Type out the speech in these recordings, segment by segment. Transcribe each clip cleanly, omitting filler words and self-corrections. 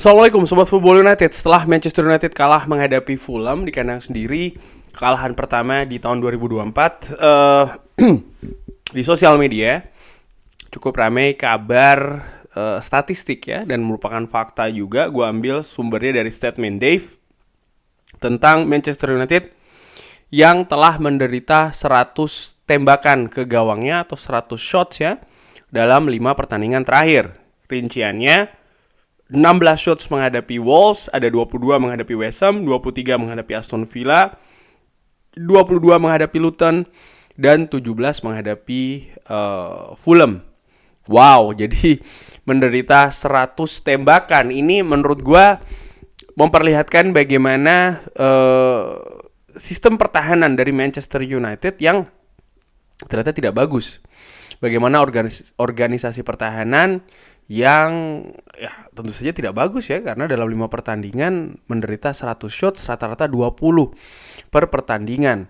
Assalamualaikum Sobat Football United. Setelah Manchester United kalah menghadapi Fulham di kandang sendiri, kekalahan pertama di tahun 2024, di sosial media cukup ramai kabar statistik ya, dan merupakan fakta juga. Gue ambil sumbernya dari statement Dave tentang Manchester United yang telah menderita 100 tembakan ke gawangnya atau 100 shots ya dalam 5 pertandingan terakhir. Rinciannya 16 shots menghadapi Wolves, ada 22 menghadapi West Ham, 23 menghadapi Aston Villa, 22 menghadapi Luton, dan 17 menghadapi Fulham. Wow, jadi menderita 100 tembakan. Ini menurut gue memperlihatkan bagaimana sistem pertahanan dari Manchester United yang ternyata tidak bagus. Bagaimana organisasi pertahanan yang ya tentu saja tidak bagus ya, karena dalam 5 pertandingan menderita 100 shots, rata-rata 20 per pertandingan.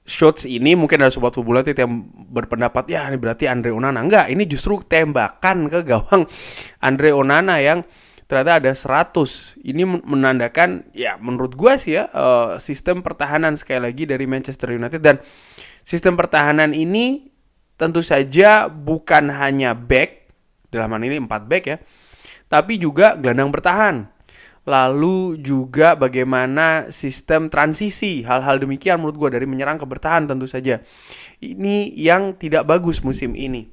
Shots ini mungkin ada sobat football United yang berpendapat ya ini berarti Andre Onana. Enggak, ini justru tembakan ke gawang Andre Onana yang ternyata ada 100. Ini menandakan ya menurut gue sih ya sistem pertahanan sekali lagi dari Manchester United. Dan sistem pertahanan ini tentu saja bukan hanya back, dalam hal ini 4 back ya, tapi juga gelandang bertahan. Lalu juga bagaimana sistem transisi, hal-hal demikian menurut gue dari menyerang ke bertahan tentu saja. Ini yang tidak bagus musim ini.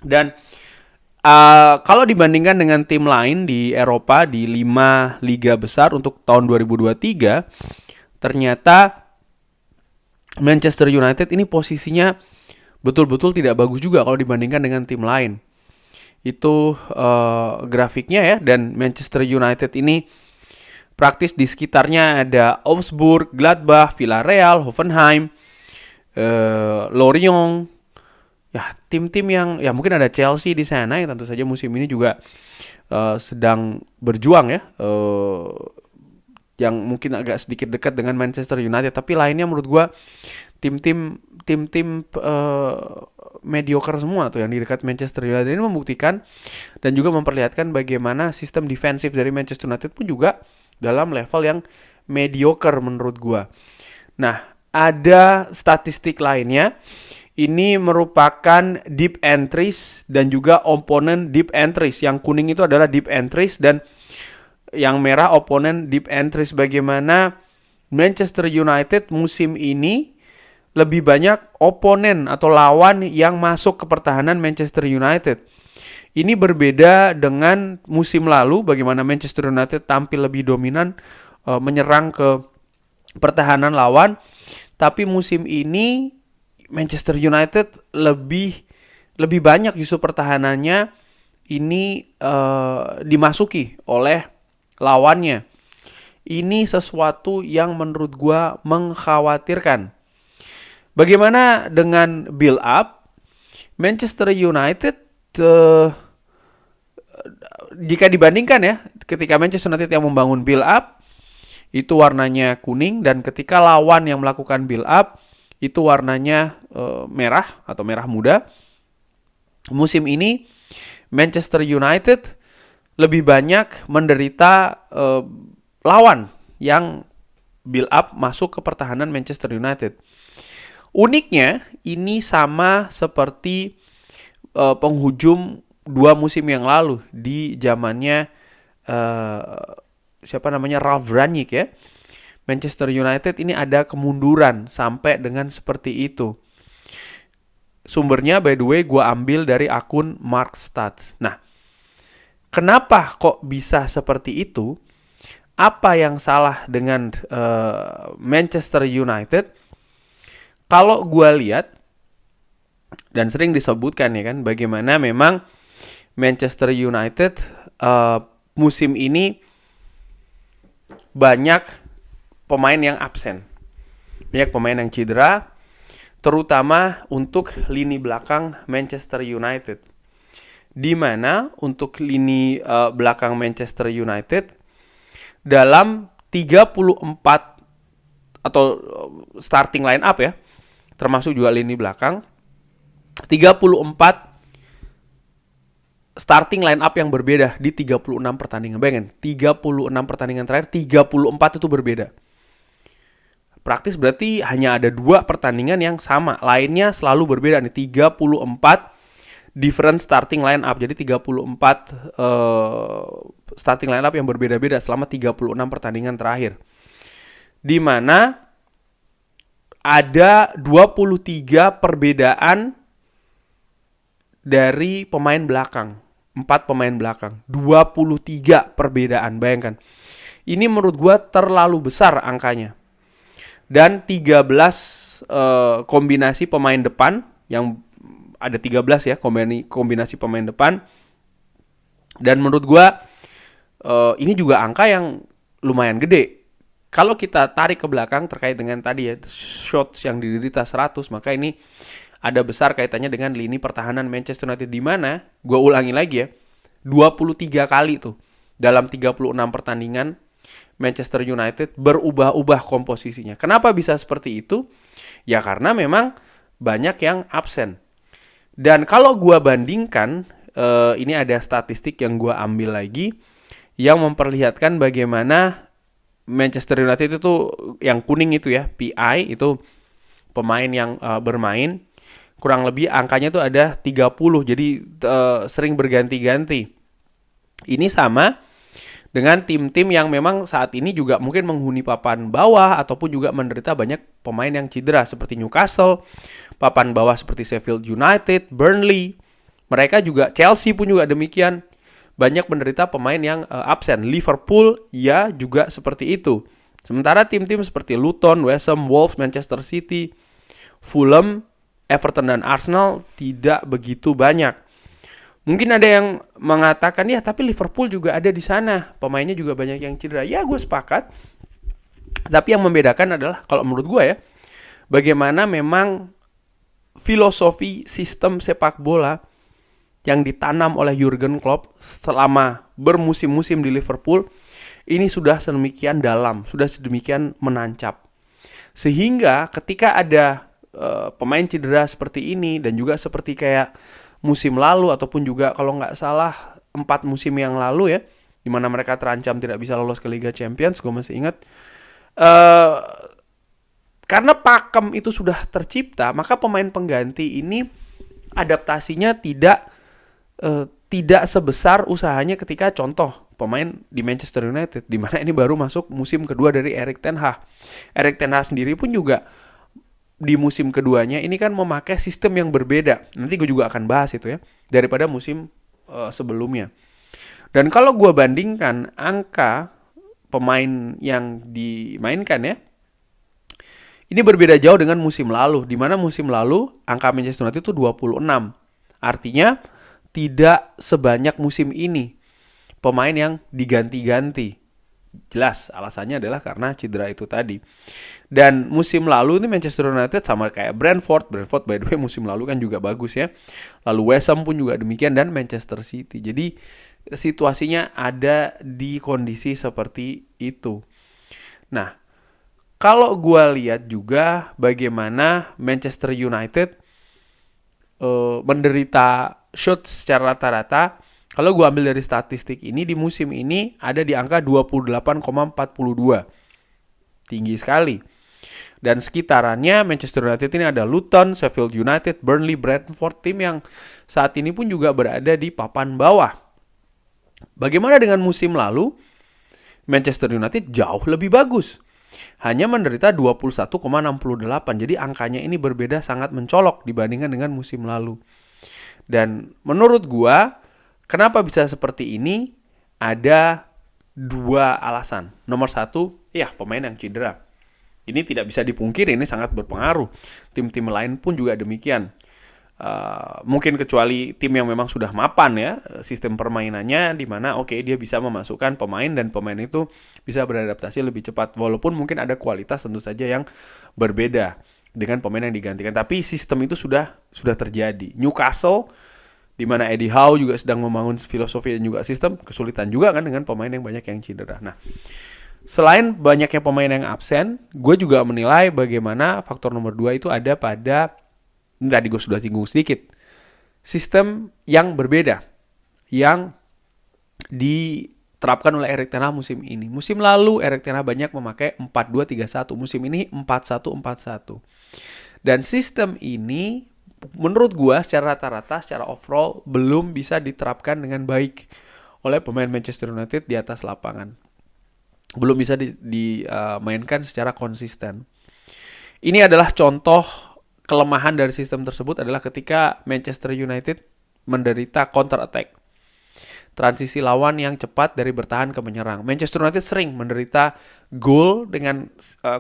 Dan kalau dibandingkan dengan tim lain di Eropa di 5 liga besar untuk tahun 2023, ternyata Manchester United ini posisinya betul-betul tidak bagus juga kalau dibandingkan dengan tim lain. Itu grafiknya ya, dan Manchester United ini praktis di sekitarnya ada Augsburg, Gladbach, Villarreal, Hoffenheim, Lorient, ya tim-tim yang ya mungkin ada Chelsea di sana yang tentu saja musim ini juga sedang berjuang ya, yang mungkin agak sedikit dekat dengan Manchester United, tapi lainnya menurut gue tim-tim mediocre semua tuh yang di dekat Manchester United. Ini membuktikan dan juga memperlihatkan bagaimana sistem defensif dari Manchester United pun juga dalam level yang mediocre menurut gua. Nah, ada statistik lainnya. Ini merupakan deep entries dan juga opponent deep entries. Yang kuning itu adalah deep entries dan yang merah opponent deep entries. Bagaimana Manchester United musim ini lebih banyak oponen atau lawan yang masuk ke pertahanan Manchester United. Ini berbeda dengan musim lalu, bagaimana Manchester United tampil lebih dominan menyerang ke pertahanan lawan. Tapi musim ini Manchester United lebih banyak justru pertahanannya ini dimasuki oleh lawannya. Ini sesuatu yang menurut gua mengkhawatirkan. Bagaimana dengan build up? Manchester United jika dibandingkan ya, ketika Manchester United yang membangun build up itu warnanya kuning, dan ketika lawan yang melakukan build up itu warnanya merah atau merah muda. Musim ini Manchester United lebih banyak menderita lawan yang build up masuk ke pertahanan Manchester United. Uniknya, ini sama seperti penghujung 2 musim yang lalu di zamannya Ralf Rangnick ya. Manchester United ini ada kemunduran sampai dengan seperti itu. Sumbernya by the way gue ambil dari akun Mark Stats. Nah, kenapa kok bisa seperti itu? Apa yang salah dengan Manchester United? Kalau gue lihat, dan sering disebutkan ya kan, bagaimana memang Manchester United musim ini banyak pemain yang absen. Banyak pemain yang cedera, terutama untuk lini belakang Manchester United. Di mana untuk lini belakang Manchester United dalam 34 atau starting line up ya, termasuk juga lini belakang, 34 starting line up yang berbeda di 36 pertandingan. Bayangin, 36 pertandingan terakhir, 34 itu berbeda. Praktis berarti hanya ada 2 pertandingan yang sama. Lainnya selalu berbeda nih, 34 different starting line up. Jadi 34 starting line up yang berbeda-beda selama 36 pertandingan terakhir. Di mana ada 23 perbedaan dari pemain belakang. 4 pemain belakang. 23 perbedaan, bayangkan. Ini menurut gue terlalu besar angkanya. Dan 13 kombinasi pemain depan, yang ada 13 ya kombinasi pemain depan. Dan menurut gue ini juga angka yang lumayan gede. Kalau kita tarik ke belakang terkait dengan tadi ya, shots yang diderita 100, maka ini ada besar kaitannya dengan lini pertahanan Manchester United, di mana, gue ulangi lagi ya, 23 kali tuh dalam 36 pertandingan Manchester United berubah-ubah komposisinya. Kenapa bisa seperti itu? Ya karena memang banyak yang absen. Dan kalau gue bandingkan, ini ada statistik yang gue ambil lagi yang memperlihatkan bagaimana Manchester United itu yang kuning itu ya, PI itu pemain yang bermain, kurang lebih angkanya itu ada 30. Jadi sering berganti-ganti. Ini sama dengan tim-tim yang memang saat ini juga mungkin menghuni papan bawah ataupun juga menderita banyak pemain yang cedera seperti Newcastle, papan bawah seperti Sheffield United, Burnley. Mereka juga, Chelsea pun juga demikian. Banyak menderita pemain yang absen. Liverpool ya juga seperti itu. Sementara tim-tim seperti Luton, West Ham, Wolves, Manchester City, Fulham, Everton dan Arsenal tidak begitu banyak. Mungkin ada yang mengatakan ya tapi Liverpool juga ada di sana, pemainnya juga banyak yang cedera. Ya gue sepakat. Tapi yang membedakan adalah kalau menurut gue ya, bagaimana memang filosofi sistem sepak bola yang ditanam oleh Jurgen Klopp selama bermusim-musim di Liverpool ini sudah sedemikian dalam, sudah sedemikian menancap. Sehingga ketika ada pemain cedera seperti ini dan juga seperti kayak musim lalu ataupun juga kalau nggak salah 4 musim yang lalu ya, di mana mereka terancam tidak bisa lolos ke Liga Champions, gue masih ingat. Karena pakem itu sudah tercipta, maka pemain pengganti ini adaptasinya tidak sebesar usahanya ketika contoh pemain di Manchester United, di mana ini baru masuk musim kedua dari Erik ten Hag. Erik ten Hag sendiri pun juga di musim keduanya ini kan memakai sistem yang berbeda. Nanti gue juga akan bahas itu ya, daripada musim sebelumnya. Dan kalau gue bandingkan angka pemain yang dimainkan ya, ini berbeda jauh dengan musim lalu, di mana musim lalu angka Manchester United itu 26. Artinya tidak sebanyak musim ini pemain yang diganti-ganti. Jelas alasannya adalah karena cedera itu tadi. Dan musim lalu ini Manchester United sama kayak Brentford by the way musim lalu kan juga bagus ya. Lalu West Ham pun juga demikian dan Manchester City. Jadi situasinya ada di kondisi seperti itu. Nah, kalau gue lihat juga bagaimana Manchester United menderita shot secara rata-rata, kalau gue ambil dari statistik ini di musim ini ada di angka 28,42. Tinggi sekali. Dan sekitarannya Manchester United ini ada Luton, Sheffield United, Burnley, Brentford, tim yang saat ini pun juga berada di papan bawah. Bagaimana dengan musim lalu? Manchester United jauh lebih bagus. Hanya menderita 21,68. Jadi angkanya ini berbeda sangat mencolok dibandingkan dengan musim lalu. Dan menurut gua, kenapa bisa seperti ini? Ada 2 alasan. Nomor 1, ya pemain yang cedera. Ini tidak bisa dipungkiri, ini sangat berpengaruh. Tim-tim lain pun juga demikian. Mungkin kecuali tim yang memang sudah mapan ya sistem permainannya, di mana dia bisa memasukkan pemain dan pemain itu bisa beradaptasi lebih cepat, walaupun mungkin ada kualitas tentu saja yang berbeda dengan pemain yang digantikan, tapi sistem itu sudah terjadi. Newcastle di mana Eddie Howe juga sedang membangun filosofi dan juga sistem, kesulitan juga kan dengan pemain yang banyak yang cedera. Nah, selain banyaknya pemain yang absen, gue juga menilai bagaimana faktor nomor 2 itu ada pada, ini tadi gue sudah singgung sedikit, sistem yang berbeda. yang diterapkan oleh Erik ten Hag musim ini. Musim lalu Erik ten Hag banyak memakai 4-2-3-1, musim ini 4-1-4-1. Dan sistem ini menurut gua secara rata-rata, secara overall belum bisa diterapkan dengan baik oleh pemain Manchester United di atas lapangan. Belum bisa dimainkan secara konsisten. Ini adalah contoh kelemahan dari sistem tersebut adalah ketika Manchester United menderita counter attack. Transisi lawan yang cepat dari bertahan ke menyerang. Manchester United sering menderita gol dengan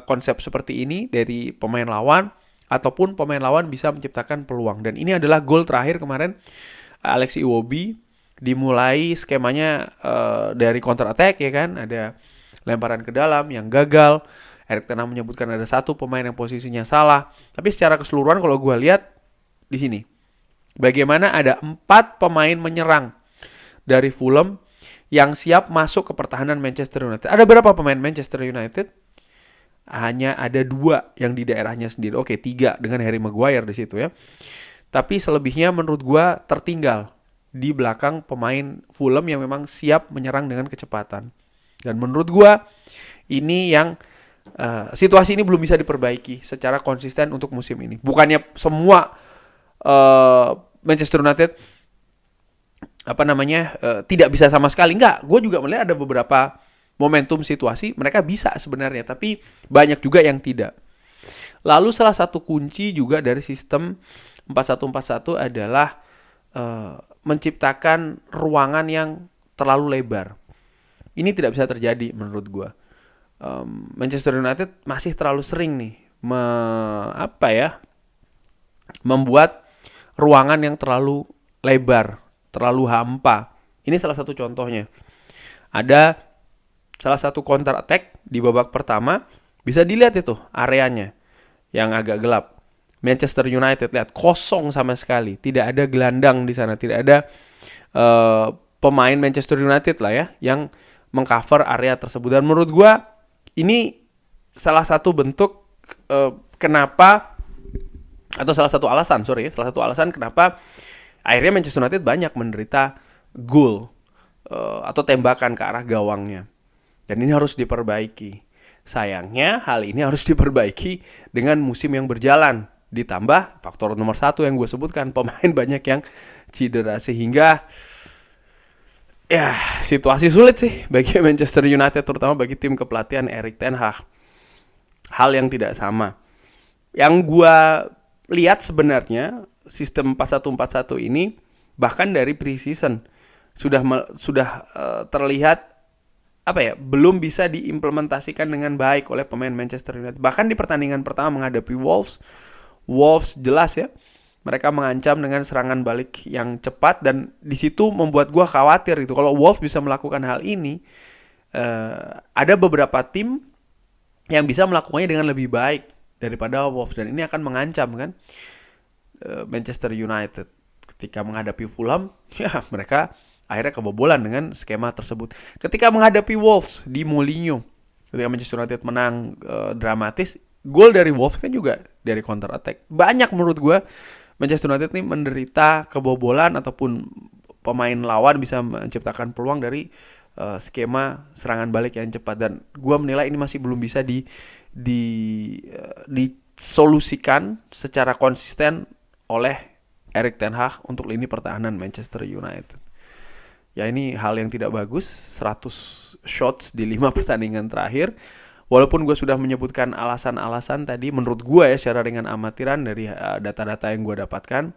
konsep seperti ini dari pemain lawan, ataupun pemain lawan bisa menciptakan peluang. Dan ini adalah gol terakhir kemarin Alex Iwobi, dimulai skemanya dari counter attack ya kan, ada lemparan ke dalam yang gagal. Erik ten Hag menyebutkan ada satu pemain yang posisinya salah, tapi secara keseluruhan kalau gue lihat di sini, bagaimana ada 4 pemain menyerang dari Fulham yang siap masuk ke pertahanan Manchester United. Ada berapa pemain Manchester United? Hanya ada 2 yang di daerahnya sendiri. Oke, 3 dengan Harry Maguire di situ ya. Tapi selebihnya menurut gua tertinggal di belakang pemain Fulham yang memang siap menyerang dengan kecepatan. Dan menurut gua ini yang situasi ini belum bisa diperbaiki secara konsisten untuk musim ini. Bukannya semua Manchester United tidak bisa sama sekali, enggak. Gue juga melihat ada beberapa momentum situasi mereka bisa sebenarnya, tapi banyak juga yang tidak. Lalu salah satu kunci juga dari sistem 4-1-4-1 adalah menciptakan ruangan yang terlalu lebar. Ini tidak bisa terjadi menurut gue. Manchester United masih terlalu sering nih membuat ruangan yang terlalu lebar, terlalu hampa. Ini salah satu contohnya. Ada salah satu counter attack di babak pertama, bisa dilihat itu areanya yang agak gelap. Manchester United lihat kosong sama sekali, tidak ada gelandang di sana, tidak ada pemain Manchester United lah ya yang mengcover area tersebut. Dan menurut gua ini salah satu bentuk salah satu alasan kenapa akhirnya Manchester United banyak menderita gol atau tembakan ke arah gawangnya. Dan ini harus diperbaiki. Sayangnya hal ini harus diperbaiki dengan musim yang berjalan. Ditambah faktor nomor 1 yang gue sebutkan, pemain banyak yang cedera. Sehingga ya situasi sulit sih bagi Manchester United, terutama bagi tim kepelatihan Erik ten Hag. Hal yang tidak sama. Yang gue lihat sebenarnya sistem 4-1-4-1 ini bahkan dari pre-season sudah terlihat belum bisa diimplementasikan dengan baik oleh pemain Manchester United. Bahkan di pertandingan pertama menghadapi Wolves jelas ya, mereka mengancam dengan serangan balik yang cepat, dan di situ membuat gue khawatir gitu. Kalau Wolves bisa melakukan hal ini, ada beberapa tim yang bisa melakukannya dengan lebih baik daripada Wolves, dan ini akan mengancam kan Manchester United ketika menghadapi Fulham. Ya mereka akhirnya kebobolan dengan skema tersebut. Ketika menghadapi Wolves di Mourinho, ketika Manchester United menang dramatis, gol dari Wolves kan juga dari counter attack. Banyak menurut gue Manchester United nih menderita kebobolan ataupun pemain lawan bisa menciptakan peluang dari skema serangan balik yang cepat, dan gue menilai ini masih belum bisa disolusikan secara konsisten oleh Erik ten Hag untuk lini pertahanan Manchester United. Ya ini hal yang tidak bagus, 100 shots di 5 pertandingan terakhir. Walaupun gue sudah menyebutkan alasan-alasan tadi, menurut gue ya secara ringan amatiran dari data-data yang gue dapatkan,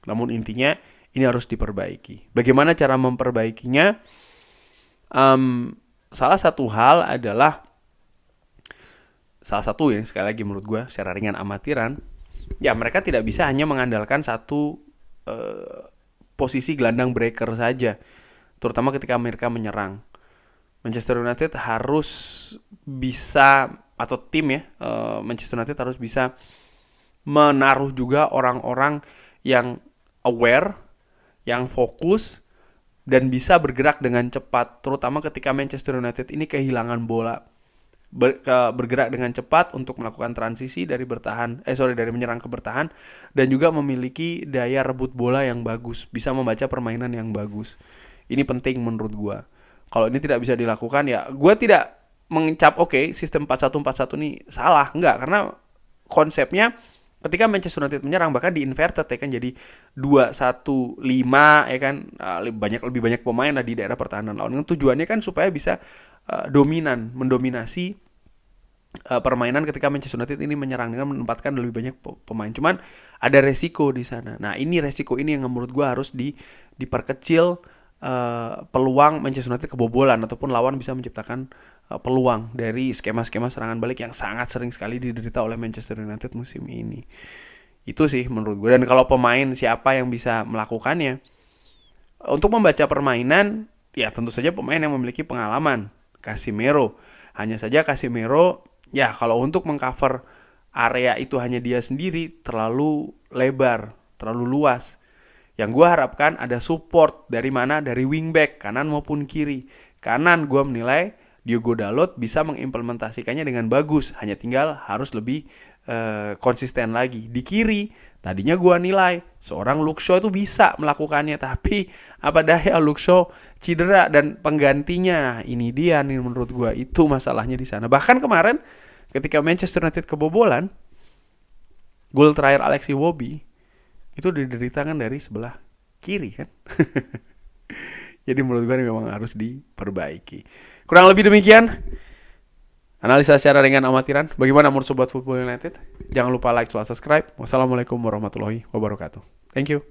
namun intinya ini harus diperbaiki. Bagaimana cara memperbaikinya? Salah satu hal adalah, yang sekali lagi menurut gue secara ringan amatiran, ya mereka tidak bisa hanya mengandalkan satu posisi gelandang breaker saja, terutama ketika mereka menyerang. Manchester United harus bisa, atau tim ya, Manchester United harus bisa menaruh juga orang-orang yang aware, yang fokus, dan bisa bergerak dengan cepat, terutama ketika Manchester United ini kehilangan bola. Bergerak dengan cepat untuk melakukan transisi dari menyerang ke bertahan, dan juga memiliki daya rebut bola yang bagus, bisa membaca permainan yang bagus. Ini penting menurut gue. Kalau ini tidak bisa dilakukan, ya gue tidak mengecap sistem 4-1-4-1 ini salah, enggak, karena konsepnya ketika Manchester United menyerang bahkan di inverted ya kan, jadi 2-1-5 ya kan, lebih banyak pemain lah di daerah pertahanan lawan. Tujuannya kan supaya bisa mendominasi permainan ketika Manchester United ini menyerang dengan menempatkan lebih banyak pemain. Cuman ada resiko di sana. Nah, ini resiko ini yang menurut gue harus diperkecil, peluang Manchester United kebobolan ataupun lawan bisa menciptakan peluang dari skema-skema serangan balik yang sangat sering sekali diderita oleh Manchester United musim ini. Itu sih menurut gue. Dan kalau pemain siapa yang bisa melakukannya, untuk membaca permainan, ya tentu saja pemain yang memiliki pengalaman. Casemiro. Hanya saja Casemiro, ya kalau untuk mengcover area itu hanya dia sendiri, terlalu lebar, terlalu luas. Yang gue harapkan ada support dari mana? Dari wingback, kanan maupun kiri. Kanan gue menilai Diogo Dalot bisa mengimplementasikannya dengan bagus. Hanya tinggal harus lebih konsisten lagi. Di kiri, tadinya gue nilai seorang Luke Shaw itu bisa melakukannya. Tapi apa daya Luke Shaw cedera dan penggantinya. Ini dia nih menurut gue. Itu masalahnya di sana. Bahkan kemarin ketika Manchester United kebobolan, gol terakhir Alexi Iwobi itu dideritakan dari sebelah kiri kan. Jadi menurut gue ini memang harus diperbaiki. Kurang lebih demikian analisa secara ringan amatiran. Bagaimana menurut Sobat Football United? Jangan lupa like, subscribe. Wassalamualaikum warahmatullahi wabarakatuh. Thank you.